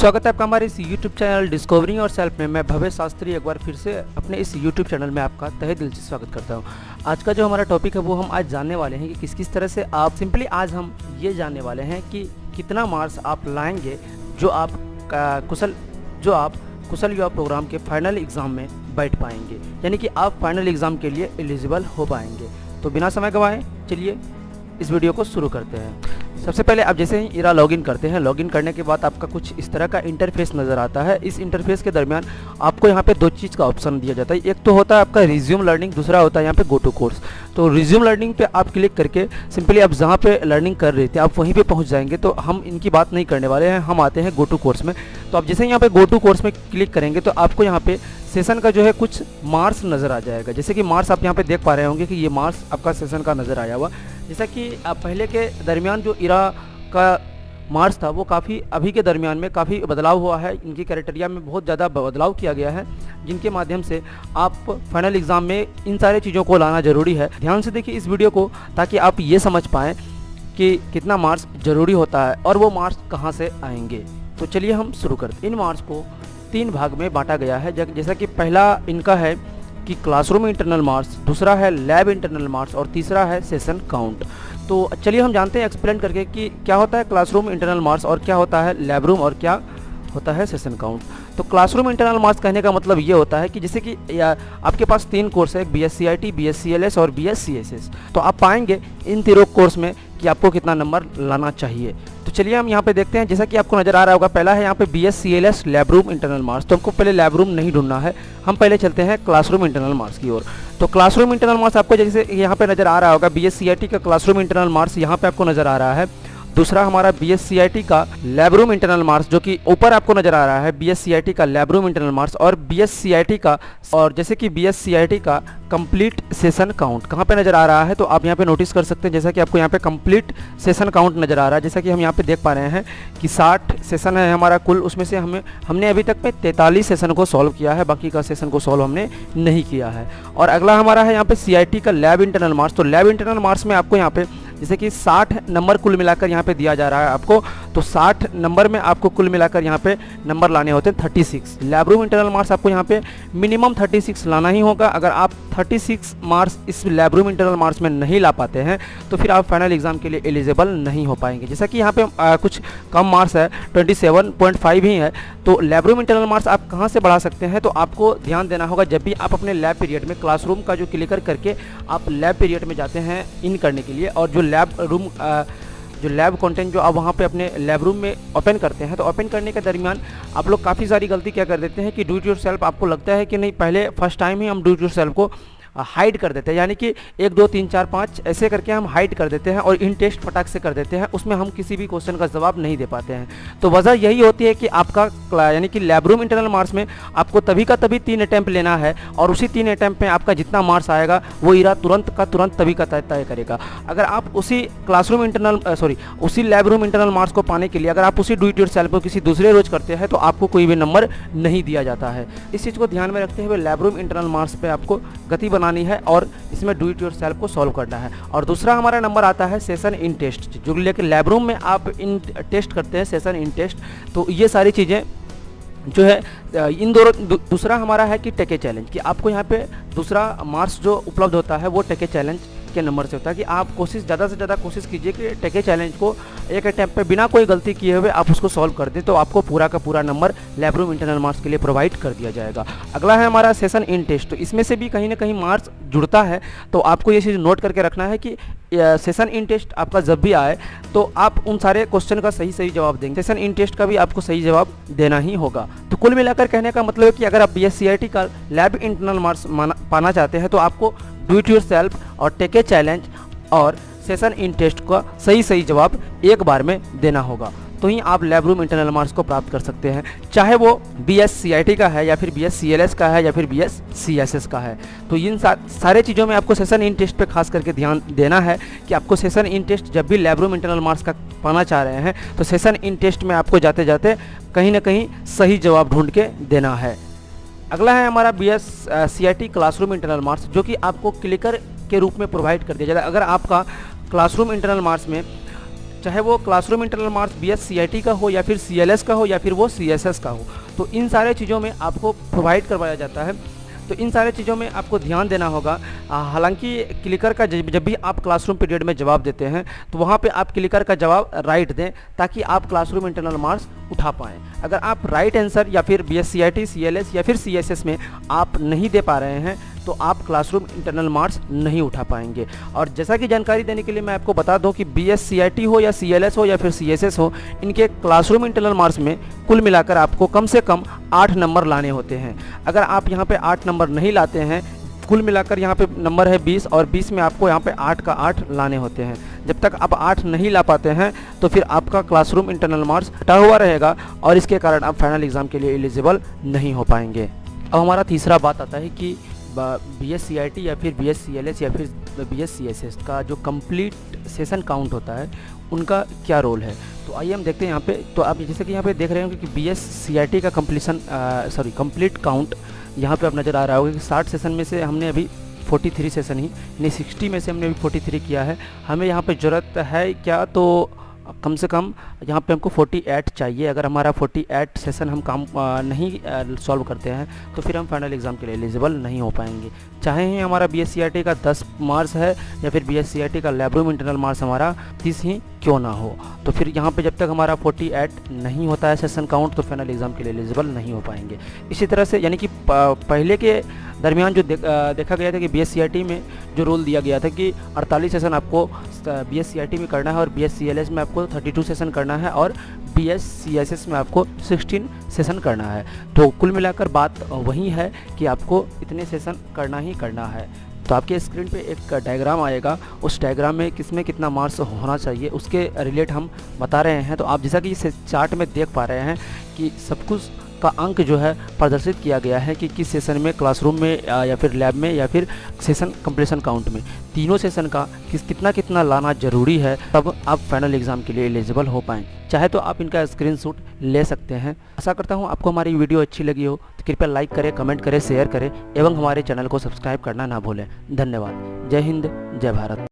स्वागत है आपका हमारे इस YouTube चैनल डिस्कवरिंग और सेल्फ में। मैं भवेश शास्त्री एक बार फिर से अपने इस YouTube चैनल में आपका तहे दिल से स्वागत करता हूं। आज का जो हमारा टॉपिक है वो हम आज जानने वाले हैं कि किस तरह से आप सिंपली आज हम ये जानने वाले हैं कि कितना मार्क्स आप लाएंगे जो आप कुशल युवा प्रोग्राम के फाइनल एग्ज़ाम में बैठ पाएंगे, यानी कि आप फाइनल एग्ज़ाम के लिए एलिजिबल हो पाएंगे। तो बिना समय गंवाए चलिए इस वीडियो को शुरू करते हैं। सबसे पहले आप जैसे ही इरा लॉगिन करते हैं, लॉगिन करने के बाद आपका कुछ इस तरह का इंटरफेस नज़र आता है। इस इंटरफेस के दरमियान आपको यहाँ पे दो चीज़ का ऑप्शन दिया जाता है। एक तो होता है आपका रिज्यूम लर्निंग, दूसरा होता है यहाँ पे गो टू कोर्स। तो रिज्यूम लर्निंग पे आप क्लिक करके सिंपली आप जहाँ पे लर्निंग कर रहे थे आप वहीं पे पहुँच जाएंगे। तो हम इनकी बात नहीं करने वाले हैं, हम आते हैं गो टू कोर्स में। तो आप जैसे यहाँ पे गो टू कोर्स में क्लिक करेंगे तो आपको यहाँ पे सेशन का जो है कुछ मार्क्स नज़र आ जाएगा। जैसे कि मार्क्स आप यहाँ पे देख पा रहे होंगे कि ये मार्क्स आपका सेशन का नज़र आया हुआ। जैसा कि आप पहले के दरमियान जो इरा का मार्क्स था वो काफ़ी अभी के दरमियान में काफ़ी बदलाव हुआ है। इनकी क्राइटेरिया में बहुत ज़्यादा बदलाव किया गया है, जिनके माध्यम से आप फाइनल एग्ज़ाम में इन सारे चीज़ों को लाना ज़रूरी है। ध्यान से देखिए इस वीडियो को, ताकि आप ये समझ पाएँ कि कितना मार्क्स ज़रूरी होता है और वो मार्क्स कहाँ से आएंगे। तो चलिए हम शुरू करते हैं। इन मार्क्स को 3 भाग में बांटा गया है। जैसा कि पहला इनका है कि क्लासरूम इंटरनल मार्क्स, दूसरा है लैब इंटरनल मार्क्स और तीसरा है सेशन काउंट। तो चलिए हम जानते हैं एक्सप्लेन करके कि क्या होता है क्लासरूम इंटरनल मार्क्स और क्या होता है लैब रूम और क्या होता है सेशन काउंट। तो क्लासरूम इंटरनल मार्क्स कहने का मतलब ये होता है कि जैसे कि आपके पास 3 कोर्स है, BSc-IT, BSc-LS और BSc-SS। तो आप पाएंगे इन तीनों कोर्स में कि आपको कितना नंबर लाना चाहिए। तो चलिए हम यहाँ पे देखते हैं। जैसा कि आपको नज़र आ रहा होगा, पहला है यहाँ पे BSc-LS lab room internal marks. तो हमको पहले लैब रूम नहीं ढूंढना है, हम पहले चलते हैं क्लासरूम इंटरनल मार्क्स की ओर। तो क्लासरूम इंटरनल मार्क्स आपको जैसे यहाँ पे नज़र आ रहा होगा, BSc-IT का क्लासरूम इंटरनल मार्क्स यहाँ पे आपको नज़र आ रहा है। दूसरा हमारा BSc-IT का लैब रूम इंटरनल मार्क्स जो कि ऊपर आपको नज़र आ रहा है, BSc-IT का लैब रूम इंटरनल मार्क्स और BSc-IT का, और जैसे कि BSc-IT का कंप्लीट सेशन काउंट कहाँ पे नज़र आ रहा है। तो आप यहाँ पे नोटिस कर सकते हैं, जैसा कि आपको यहाँ पे कंप्लीट सेशन काउंट नज़र आ रहा है। जैसा कि हम यहाँ पे देख पा रहे हैं कि 60 सेशन है हमारा कुल, उसमें से हमने अभी तक में 43 सेशन को सॉल्व किया है, बाकी का सेशन को सॉल्व हमने नहीं किया है। और अगला हमारा है यहाँ पे CIT का लैब इंटरनल मार्क्स। तो लैब इंटरनल मार्क्स में आपको यहाँ पे जैसे कि 60 नंबर कुल मिलाकर यहाँ पे दिया जा रहा है आपको। तो 60 नंबर में आपको कुल मिलाकर यहाँ पे नंबर लाने होते हैं 36। लैब रूम इंटरनल मार्क्स आपको यहाँ पे मिनिमम 36 लाना ही होगा। अगर आप 36 मार्क्स इस लैब रूम इंटरनल मार्क्स में नहीं ला पाते हैं तो फिर आप फाइनल एग्जाम के लिए एलिजिबल नहीं हो पाएंगे। जैसा कि यहाँ पे कुछ कम मार्क्स है, 27.5 ही है। तो लैब रूम इंटरनल मार्क्स आप कहाँ से बढ़ा सकते हैं, तो आपको ध्यान देना होगा जब भी आप अपने लैब पीरियड में क्लासरूम का जो क्लिकर करके आप लैब पीरियड में जाते हैं इन करने के लिए, और जो लैब कंटेंट जो आप वहाँ पे अपने लैब रूम में ओपन करते हैं, तो ओपन करने के दरमियान आप लोग काफ़ी सारी गलती क्या कर देते हैं कि डू इट योरसेल्फ, आपको लगता है कि नहीं पहले फर्स्ट टाइम ही हम डू इट योरसेल्फ को हाइड कर देते हैं, यानी कि 1 2 3 4 5 ऐसे करके हम हाइड कर देते हैं और इन टेस्ट फटाक से कर देते हैं। उसमें हम किसी भी क्वेश्चन का जवाब नहीं दे पाते हैं। तो वजह यही होती है कि आपका यानी कि लैब रूम इंटरनल मार्क्स में आपको तभी का तभी 3 अटैम्प्ट लेना है, और उसी 3 अटैम्प्ट में आपका जितना मार्क्स आएगा वो इरा तुरंत का तुरंत तभी का तय करेगा। अगर आप उसी उसी लैब रूम इंटरनल मार्क्स को पाने के लिए अगर आप उसी डू इट योरसेल्फ को किसी दूसरे रोज करते हैं तो आपको कोई भी नंबर नहीं दिया जाता है। इस चीज़ को ध्यान में रखते हुए लैब रूम इंटरनल मार्क्स पे आपको गति बनानी है और इसमें डू इट योरसेल्फ को सॉल्व करना है। और दूसरा हमारा नंबर आता है सेशन इन टेस्ट, जो लेकर लैब रूम में आप इन टेस्ट करते हैं, सेशन इन टेस्ट। तो ये सारी चीज़ें जो है इन दोनों, दूसरा हमारा है कि टेके चैलेंज, कि आपको यहाँ पे दूसरा मार्क्स जो उपलब्ध होता है वो टेके चैलेंज के नंबर से होता है। कि आप ज़्यादा से ज़्यादा कोशिश कीजिए कि टेके चैलेंज को एक अटैम्प्ट पे बिना कोई गलती किए हुए आप उसको सॉल्व कर दें, तो आपको पूरा का पूरा number lab room internal marks के लिए प्रोवाइड कर दिया जाएगा। अगला है हमारा सेशन इन टेस्ट। तो इसमें से भी कहीं ना कहीं मार्क्स जुड़ता है, तो आपको ये चीज़ नोट करके रखना है कि सेशन इन टेस्ट आपका जब भी आए तो आप उन सारे क्वेश्चन का सही जवाब देंगे। सेशन इन टेस्ट का भी आपको सही जवाब देना ही होगा। तो कुल मिलाकर कहने का मतलब है कि अगर आप BSc-IT का लैब इंटरनल मार्क्स पाना चाहते हैं तो आपको डू इट योरसेल्फ और टेके चैलेंज और सेशन इन टेस्ट का सही जवाब एक बार में देना होगा, तो ही आप लैब रूम इंटरनल मार्क्स को प्राप्त कर सकते हैं, चाहे वो BSc-IT का है या फिर BSc-LS का है या फिर BSc-SS का है। तो इन सारे चीज़ों में आपको सेशन इन टेस्ट पे खास करके ध्यान देना है कि आपको सेशन इन टेस्ट जब भी लैब रूम इंटरनल मार्क्स का पाना चाह रहे हैं तो सेशन इन टेस्ट में आपको जाते जाते कहीं ना कहीं सही जवाब ढूंढ के देना है। अगला है हमारा BSc-IT क्लासरूम इंटरनल मार्क्स, जो कि आपको क्लिकर के रूप में प्रोवाइड कर दिया जाता है। अगर आपका क्लासरूम इंटरनल मार्क्स में चाहे वो क्लासरूम इंटरनल मार्क्स BSCIT का हो या फिर CLS का हो या फिर वो CSS का हो, तो इन सारे चीज़ों में आपको प्रोवाइड करवाया जाता है। तो इन सारे चीज़ों में आपको ध्यान देना होगा। हालांकि क्लिकर का जब भी आप क्लासरूम पीरियड में जवाब देते हैं तो वहाँ पे आप क्लिकर का जवाब राइट दें, ताकि आप क्लासरूम इंटरनल मार्क्स उठा पाएँ। अगर आप राइट आंसर या फिर BSCIT, CLS या फिर CSS में आप नहीं दे पा रहे हैं तो आप क्लासरूम इंटरनल मार्क्स नहीं उठा पाएंगे। और जैसा कि जानकारी देने के लिए मैं आपको बता दूं कि BSCIT हो या CLS हो या फिर CSS हो, इनके क्लासरूम इंटरनल मार्क्स में कुल मिलाकर आपको कम से कम 8 नंबर लाने होते हैं। अगर आप यहाँ पे 8 नंबर नहीं लाते हैं, कुल मिलाकर यहाँ पे नंबर है 20 और 20 में आपको यहाँ पे 8 का 8 लाने होते हैं। जब तक आप 8 नहीं ला पाते हैं तो फिर आपका क्लासरूम इंटरनल मार्क्स हटा हुआ रहेगा और इसके कारण आप फाइनल एग्ज़ाम के लिए एलिजिबल नहीं हो पाएंगे। अब हमारा तीसरा बात आता है कि BSCIT या फिर BSCLS या फिर BSCSS का जो कंप्लीट सेशन काउंट होता है उनका क्या रोल है। तो आइए हम देखते हैं यहाँ पे। तो आप जैसे कि यहाँ पे देख रहे होंगे कि BSCIT का कंप्लीट काउंट यहाँ पे आप नज़र आ रहा होगा कि 60 सेशन में से हमने अभी 43 सेशन ही, यानी 60 में से हमने अभी 43 किया है। हमें यहाँ पे ज़रूरत है क्या, तो कम से कम यहाँ पे हमको 48 चाहिए। अगर हमारा 48 सेशन हम काम नहीं सॉल्व करते हैं तो फिर हम फाइनल एग्ज़ाम के लिए एलिजिबल नहीं हो पाएंगे। चाहे ही हमारा BSCIT का 10 मार्क्स है या फिर BSCIT का लैब रूम इंटरनल मार्क्स हमारा 30 ही क्यों ना हो, तो फिर यहाँ पे जब तक हमारा 48 नहीं होता है सेशन काउंट तो फाइनल एग्ज़ाम के लिए एलिजिबल नहीं हो पाएंगे। इसी तरह से यानी कि पहले के दरमियान जो देखा गया था कि BSCIT में जो रोल दिया गया था कि 48 सेशन आपको BSCIT में करना है और BSCLS में आपको 32 सेशन करना है और BSCSS में आपको 16 सेशन करना है। तो कुल मिलाकर बात वही है कि आपको इतने सेशन करना ही करना है। तो आपके स्क्रीन पे एक डायग्राम आएगा, उस डायग्राम में किसमें कितना मार्क्स होना चाहिए उसके रिलेट हम बता रहे हैं। तो आप जैसा कि इस चार्ट में देख पा रहे हैं कि सब कुछ का अंक जो है प्रदर्शित किया गया है कि किस सेशन में, क्लासरूम में या फिर लैब में या फिर सेशन कंप्लीशन काउंट में, तीनों सेशन का कितना लाना ज़रूरी है, तब आप फाइनल एग्ज़ाम के लिए एलिजिबल हो पाएँ। चाहे तो आप इनका स्क्रीनशॉट ले सकते हैं। आशा करता हूँ आपको हमारी वीडियो अच्छी लगी हो तो कृपया लाइक करें, कमेंट करें, शेयर करें एवं हमारे चैनल को सब्सक्राइब करना ना भूलें। धन्यवाद। जय हिंद, जय भारत।